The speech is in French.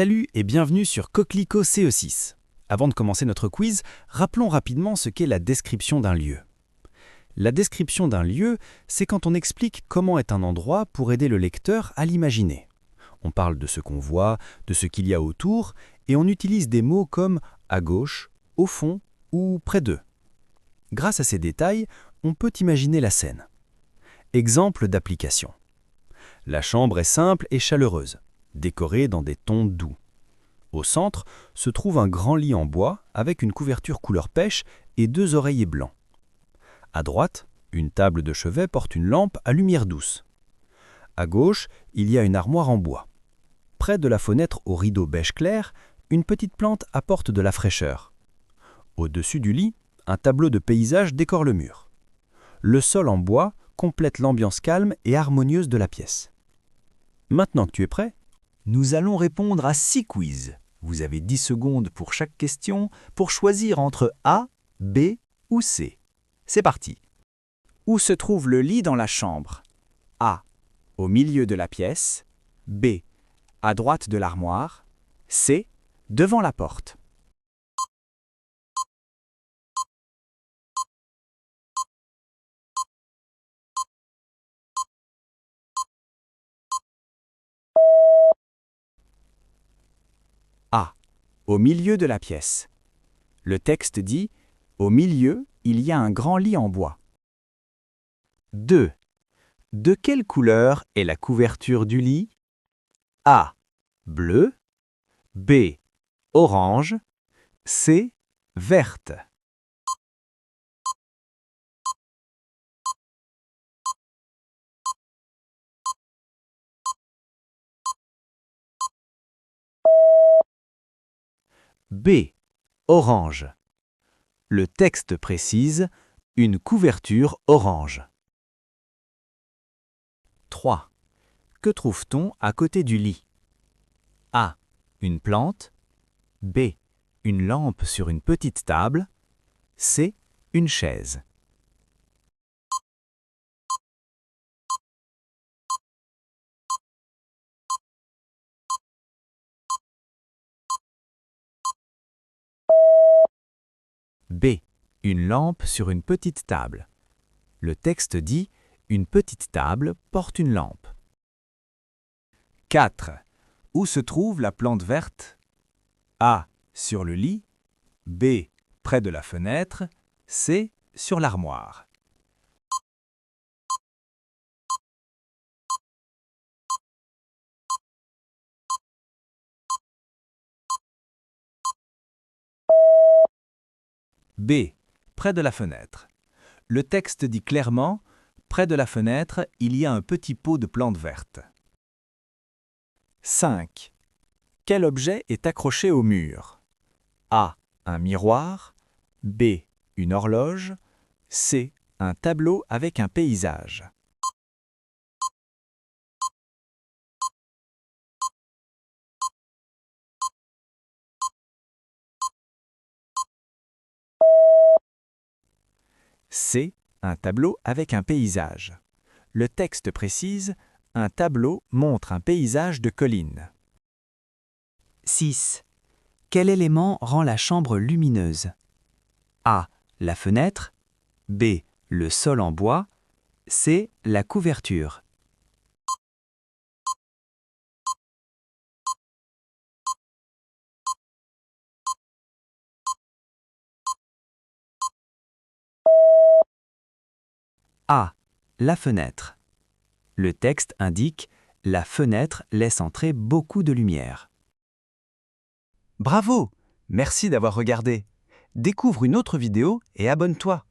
Salut et bienvenue sur Coquelicot CE6. Avant de commencer notre quiz, rappelons rapidement ce qu'est la description d'un lieu. La description d'un lieu, c'est quand on explique comment est un endroit pour aider le lecteur à l'imaginer. On parle de ce qu'on voit, de ce qu'il y a autour, et on utilise des mots comme à gauche, au fond ou près d'eux. Grâce à ces détails, on peut imaginer la scène. Exemple d'application. La chambre est simple et chaleureuse, décorée dans des tons doux. Au centre se trouve un grand lit en bois avec une couverture couleur pêche et 2 oreillers blancs. À droite, une table de chevet porte une lampe à lumière douce. À gauche, il y a une armoire en bois. Près de la fenêtre au rideau beige clair, une petite plante apporte de la fraîcheur. Au-dessus du lit, un tableau de paysage décore le mur. Le sol en bois complète l'ambiance calme et harmonieuse de la pièce. Maintenant que tu es prêt, Nous allons répondre à 6 quiz. Vous avez 10 secondes pour chaque question pour choisir entre A, B ou C. C'est parti. Où se trouve le lit dans la chambre? A. Au milieu de la pièce. B. À droite de l'armoire. C. Devant la porte. A. Au milieu de la pièce. Le texte dit « Au milieu, il y a un grand lit en bois ». 2. De quelle couleur est la couverture du lit? A. Bleu. B. Orange. C. Verte. B. Orange. Le texte précise « Une couverture orange ». 3. Que trouve-t-on à côté du lit? A. Une plante. B. Une lampe sur une petite table. C. Une chaise. B. Une lampe sur une petite table. Le texte dit « Une petite table porte une lampe ». 4. Où se trouve la plante verte? A. Sur le lit. B. Près de la fenêtre. C. Sur l'armoire. B. Près de la fenêtre. Le texte dit clairement « Près de la fenêtre, il y a un petit pot de plantes vertes ». 5. Quel objet est accroché au mur? A. Un miroir. B. Une horloge. C. Un tableau avec un paysage. C. Un tableau avec un paysage. Le texte précise « Un tableau montre un paysage de collines ». 6. Quel élément rend la chambre lumineuse? A. La fenêtre. B. Le sol en bois. C. La couverture. A. La fenêtre. Le texte indique « La fenêtre laisse entrer beaucoup de lumière ». Bravo! Merci d'avoir regardé. Découvre une autre vidéo et abonne-toi.